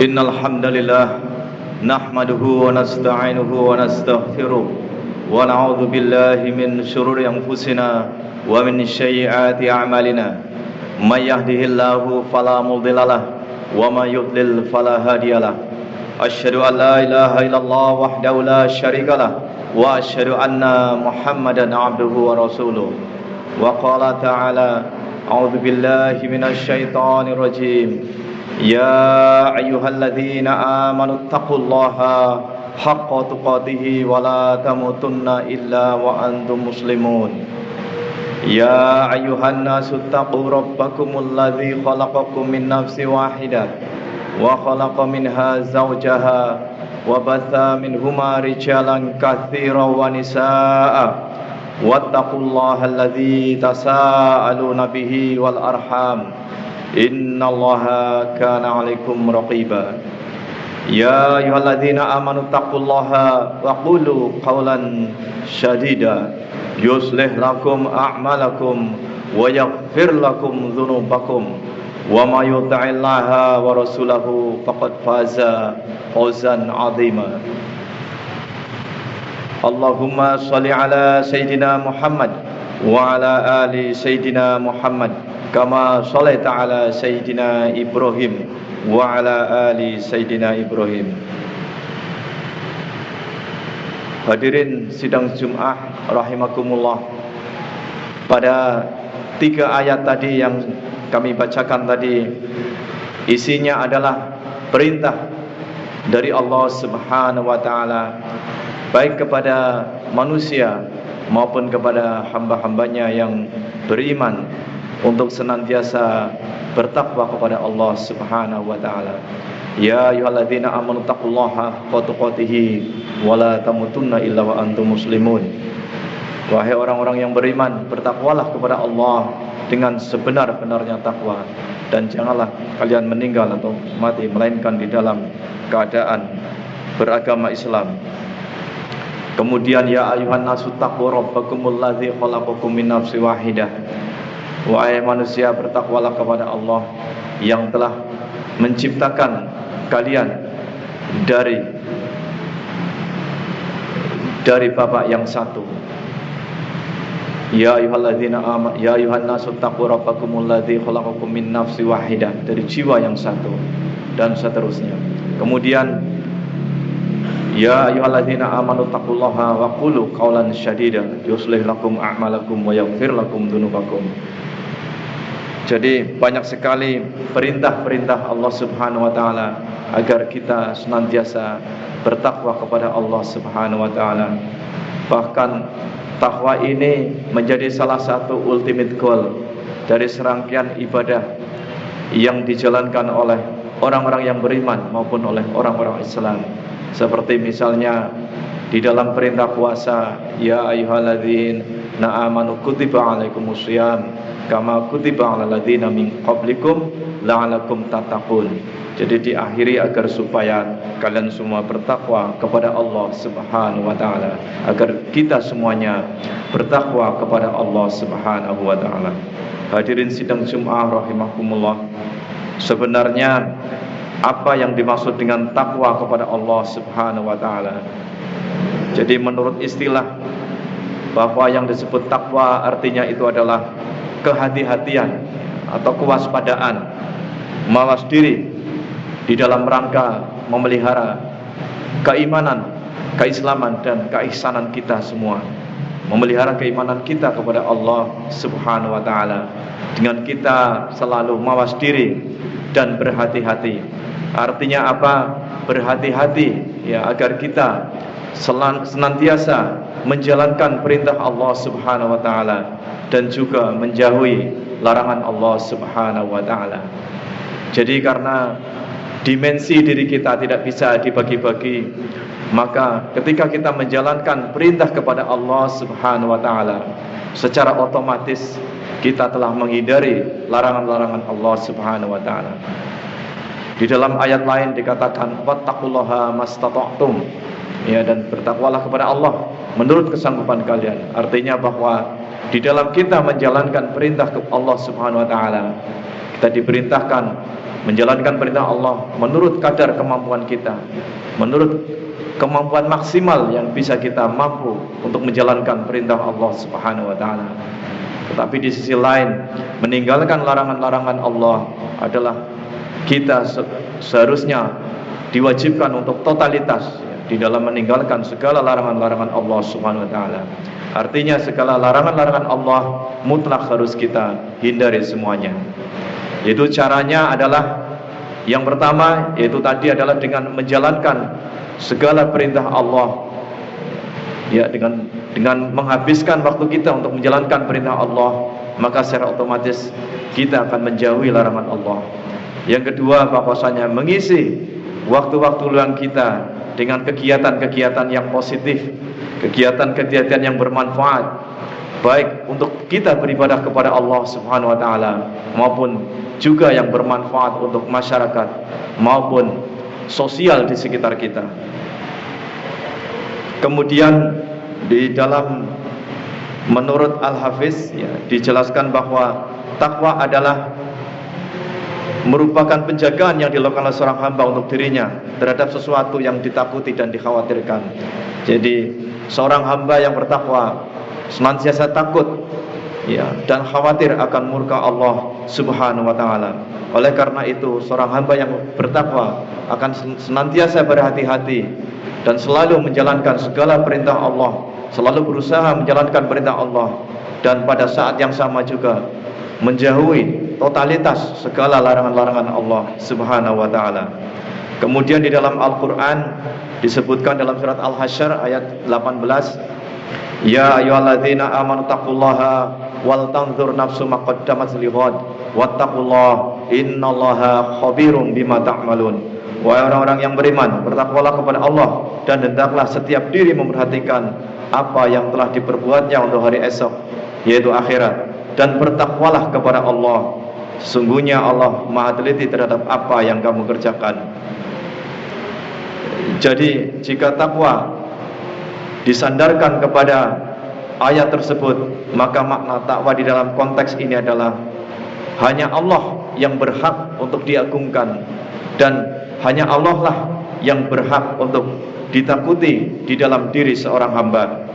Innal hamdalillah nahmaduhu wa nasta'inuhu wa nastaghfiruh wa na'udzu billahi min shururi anfusina wa min sayyiati a'malina. May yahdihillahu fala mudhillalah wa may yudlil fala hadiyalah. Asyhadu an la ilaha illallah wahdahu la syarikalah wa asyhadu anna Muhammadan 'abduhu wa rasuluh. Wa qala ta'ala a'udzu billahi minasy syaithanir rajim. Ya ayyuhalladzina amanu taqullaha haqqa tuqatih wa la tamutunna illa wa antum muslimun. Ya ayyuhan nasu taqu rabbakumul ladzi khalaqakum min nafsin wahidah wa khalaqa minha zawjaha wa batha minhuma rijalan katsiran wa nisaa'a wattaqullaha alladzi tasaaluna bihi wal arham innallaha kana 'alaikum raqiba. Ya ayyuhalladzina amanu taqullaha wa qulu qawlan sadida yuslih lakum a'malakum wa yaghfir lakum dzunubakum wa may yuti'illaha wa rasulahu faqad faza fawzan 'azima. Allahumma shalli ala sayyidina Muhammad wa ala ali sayyidina Muhammad kama shallaita ala sayyidina Ibrahim wa ala ali sayyidina Ibrahim. Hadirin sidang Jumat rahimakumullah. Pada 3 ayat tadi yang kami bacakan tadi, isinya adalah perintah dari Allah Subhanahu wa taala baik kepada manusia maupun kepada hamba-hambanya yang beriman untuk senantiasa bertakwa kepada Allah Subhanahu wa taala. Ya ayyuhalladzina amanu taqullaha haqqa tuqatih wa la tamutunna illa wa antum muslimun. Wahai orang-orang yang beriman, bertakwalah kepada Allah dengan sebenar-benarnya takwa, dan janganlah kalian meninggal atau mati melainkan di dalam keadaan beragama Islam. Kemudian ya ayyuhan nasu taqu rabbakumul ladzi khalaqakum min nafsin wahidah. Wahai manusia, bertakwalah kepada Allah yang telah menciptakan kalian dari bapak yang satu. Ya ayyuhalladzina amanu ya ayyuhan nasu taqu rabbakumul ladzi khalaqakum min nafsin wahidah, dari jiwa yang satu, dan seterusnya. Kemudian ya ayyuhalladzina amanu taqullaha wa qulu qawlan sadida yuslih lakum a'malakum wa yaghfir lakum dzunubakum. Jadi banyak sekali perintah-perintah Allah Subhanahu wa taala agar kita senantiasa bertakwa kepada Allah Subhanahu wa taala. Bahkan takwa ini menjadi salah satu ultimate goal dari serangkaian ibadah yang dijalankan oleh orang-orang yang beriman maupun oleh orang-orang Islam. Seperti misalnya di dalam perintah puasa, ya ayyuhalladzina amanu kutiba alaikumusiyam kama kutiba alal ladzina min qablikum la'alakum tattaqun. Jadi diakhiri agar supaya kalian semua bertakwa kepada Allah Subhanahu wa taala, agar kita semuanya bertakwa kepada Allah Subhanahu wa taala. Hadirin sidang Jumat rahimakumullah. Sebenarnya apa yang dimaksud dengan takwa kepada Allah Subhanahu wa taala? Jadi menurut istilah, bahwa yang disebut takwa artinya itu adalah kehati-hatian atau kewaspadaan, mawas diri di dalam rangka memelihara keimanan, keislaman dan keihsanan kita semua. Memelihara keimanan kita kepada Allah Subhanahu wa taala dengan kita selalu mawas diri dan berhati-hati. Artinya apa? Berhati-hati ya, agar kita senantiasa menjalankan perintah Allah Subhanahu wa taala dan juga menjauhi larangan Allah Subhanahu wa taala. Jadi karena dimensi diri kita tidak bisa dibagi-bagi, maka ketika kita menjalankan perintah kepada Allah Subhanahu wa taala, secara otomatis kita telah menghindari larangan-larangan Allah Subhanahu wa taala. Di dalam ayat lain dikatakan wattaqullaha mastata'tum, ya, dan bertakwalah kepada Allah menurut kesanggupan kalian. Artinya bahwa di dalam kita menjalankan perintah ke Allah Subhanahu wa taala, kita diperintahkan menjalankan perintah Allah menurut kadar kemampuan kita, menurut kemampuan maksimal yang bisa kita mampu untuk menjalankan perintah Allah Subhanahu wa taala. Tetapi di sisi lain, meninggalkan larangan-larangan Allah adalah kita seharusnya diwajibkan untuk totalitas di dalam meninggalkan segala larangan-larangan Allah Subhanahu wa taala. Artinya segala larangan-larangan Allah mutlak harus kita hindari semuanya. Yaitu caranya adalah yang pertama, yaitu tadi adalah dengan menjalankan segala perintah Allah, ya, dengan menghabiskan waktu kita untuk menjalankan perintah Allah, maka secara otomatis kita akan menjauhi larangan Allah. Yang kedua, bahwasanya mengisi waktu-waktu luang kita dengan kegiatan-kegiatan yang positif, kegiatan-kegiatan yang bermanfaat, baik untuk kita beribadah kepada Allah Subhanahu wa taala maupun juga yang bermanfaat untuk masyarakat maupun sosial di sekitar kita. Kemudian di dalam menurut Al-Hafiz, ya, dijelaskan bahwa takwa adalah merupakan penjagaan yang dilakukan oleh seorang hamba untuk dirinya terhadap sesuatu yang ditakuti dan dikhawatirkan. Jadi seorang hamba yang bertakwa senantiasa takut, ya, dan khawatir akan murka Allah Subhanahu wa taala. Oleh karena itu, seorang hamba yang bertakwa akan senantiasa berhati-hati dan selalu menjalankan segala perintah Allah, selalu berusaha menjalankan perintah Allah, dan pada saat yang sama juga menjauhi totalitas segala larangan-larangan Allah Subhanahu wa taala. Kemudian di dalam Al-Qur'an disebutkan dalam surat Al-Hasyr ayat 18, ya ayyuhalladzina amanu taqullaha wal tanzur nafsum ma qaddamat lighad wattaqullaha innallaha khabirum bima ta'malun. Wahai orang-orang yang beriman, bertakwalah kepada Allah dan hendaklah setiap diri memperhatikan apa yang telah diperbuatnya untuk hari esok, yaitu akhirat, dan bertakwalah kepada Allah. Sesungguhnya Allah Maha teliti terhadap apa yang kamu kerjakan. Jadi jika takwa disandarkan kepada ayat tersebut, maka makna takwa di dalam konteks ini adalah hanya Allah yang berhak untuk diagungkan, dan hanya Allah lah yang berhak untuk ditakuti di dalam diri seorang hamba,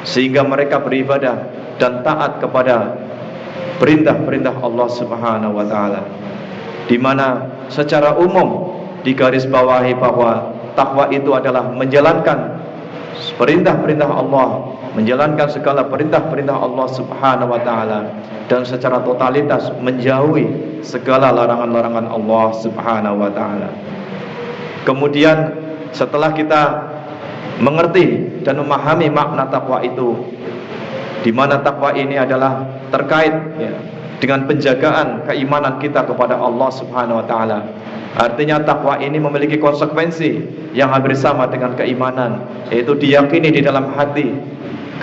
sehingga mereka beribadah dan taat kepada perintah-perintah Allah Subhanahu wa taala. Di mana secara umum digarisbawahi bahwa takwa itu adalah menjalankan perintah-perintah Allah, menjalankan segala perintah-perintah Allah Subhanahu wa taala, dan secara totalitas menjauhi segala larangan-larangan Allah Subhanahu wa taala. Kemudian setelah kita mengerti dan memahami makna takwa itu, di mana takwa ini adalah terkait, ya, dengan penjagaan keimanan kita kepada Allah Subhanahu wa taala. Artinya takwa ini memiliki konsekuensi yang hampir sama dengan keimanan, yaitu diyakini di dalam hati,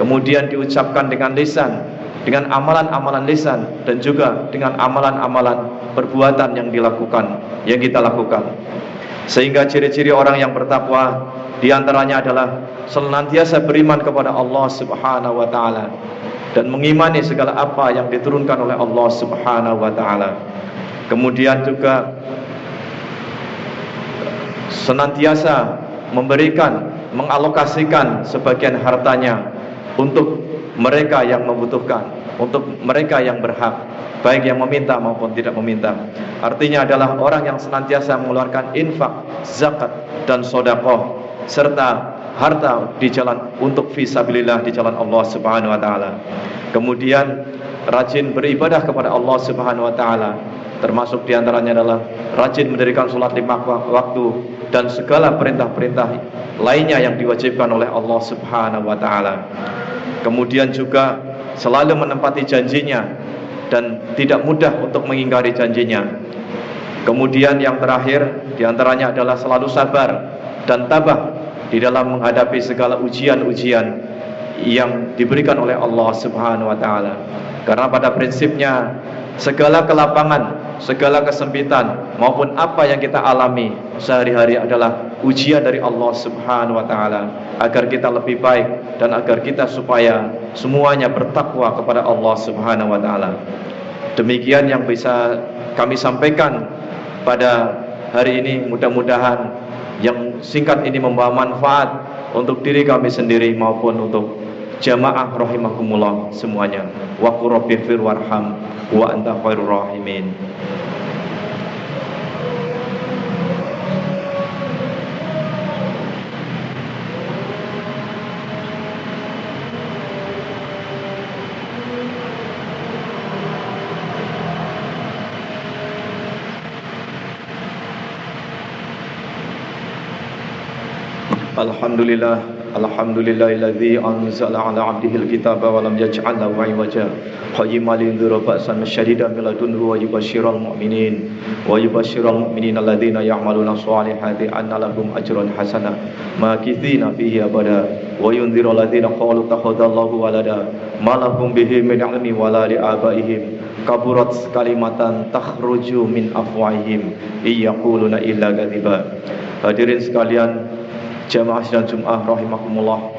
kemudian diucapkan dengan lisan, dengan amalan-amalan lisan, dan juga dengan amalan-amalan perbuatan yang dilakukan, yang kita lakukan. Sehingga ciri-ciri orang yang bertakwa diantaranya adalah senantiasa beriman kepada Allah Subhanahu wa taala dan mengimani segala apa yang diturunkan oleh Allah Subhanahu wa taala. Kemudian juga senantiasa memberikan, mengalokasikan sebagian hartanya untuk mereka yang membutuhkan, untuk mereka yang berhak, baik yang meminta maupun tidak meminta. Artinya adalah orang yang senantiasa mengeluarkan infak, zakat, dan sedekah, serta harta di jalan untuk fisabilillah di jalan Allah Subhanahu wa taala. Kemudian rajin beribadah kepada Allah Subhanahu wa taala, termasuk diantaranya adalah rajin mendirikan sholat 5 waktu dan segala perintah-perintah lainnya yang diwajibkan oleh Allah Subhanahu wa taala. Kemudian juga selalu menempati janjinya dan tidak mudah untuk mengingkari janjinya. Kemudian yang terakhir diantaranya adalah selalu sabar dan tabah di dalam menghadapi segala ujian-ujian yang diberikan oleh Allah Subhanahu wa taala. Karena pada prinsipnya segala kelapangan, segala kesempitan maupun apa yang kita alami sehari-hari adalah ujian dari Allah Subhanahu wa taala, agar kita lebih baik dan agar kita supaya semuanya bertakwa kepada Allah Subhanahu wa taala. Demikian yang bisa kami sampaikan pada hari ini. Mudah-mudahan yang singkat ini membawa manfaat untuk diri kami sendiri maupun untuk jamaah rahimakumullah semuanya. Wa qur rabbighfir warham wa anta khairur rahimin. Alhamdulillah, alhamdulillahilladzi anzala ala 'abdihil kitaba wa lam yaj'al lahu 'iwaja qayyiman liyundhira ba'san syadidan min ladunhu wa yubashshiral mu'minina alladzina ya'maluna shalihati anna lahum ajran hasanah makithina fihi abada wa yundhira alladzina qalu takhadallahu walada ma lahum bihi min 'ilmi wala li abaihim kaburat kalimatan takhruju min afwahihim iyaquluna illa kadziba. Hadirin sekalian, jamaah sidang Jum'ah rahimakumullah,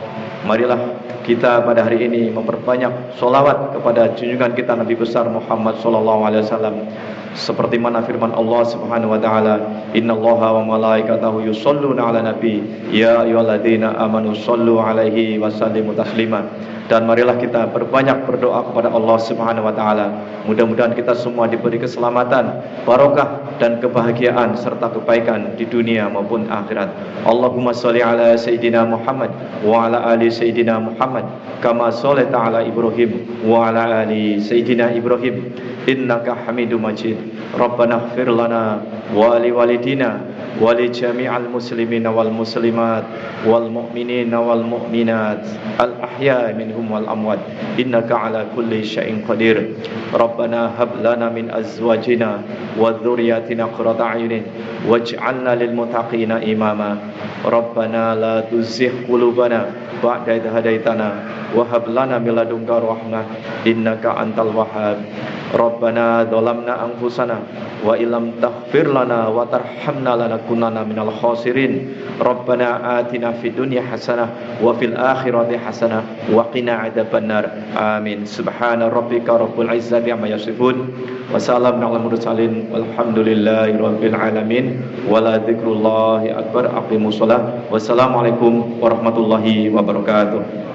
marilah kita pada hari ini memperbanyak sholawat kepada junjungan kita Nabi besar Muhammad sallallahu alaihi wasallam, seperti mana firman Allah Subhanahu wa taala, innallaha wa malaikatahu yusholluna 'alan nabi ya ayyuhalladzina amanu shollu 'alaihi wa sallimu taslima. Dan marilah kita berbanyak berdoa kepada Allah Subhanahu wa taala. Mudah-mudahan kita semua diberi keselamatan, barokah dan kebahagiaan serta kebaikan di dunia maupun akhirat. Allahumma sholli ala sayyidina Muhammad wa ala ali sayyidina Muhammad kama shallaita ala Ibrahim wa ala ali sayyidina Ibrahim innaka Hamidum Majid. Rabbana ighfir lana wa li walidina wa li jami'al muslimina wal muslimat wal mu'minina wal mu'minat al ahya'i minhum wal amwat innaka ala kulli syai'in qadir. Rabbana hab lana min azwajina wa dhurriyyatina qurrata a'yunin waj'alna lil muttaqina imama. Rabbana la tuzigh qulubana ba'da idh hadaitana wa hab lana min ladunka rahmah innaka antal wahhab. Rabbana dhalamna anfusana wa illam taghfir lana wa tarhamna lanakunanna minal khasirin. Rabbana atina fid dunya hasanah wa fil akhirati hasanah wa qina adzabannar. Amin. Subhana rabbika rabbil izzati amma yasifun wa salamun alal mursalin walhamdulillahi rabbil alamin. Wala dzikrullahi akbar. Aqimus shalah. Wassalamualaikum warahmatullahi wabarakatuh.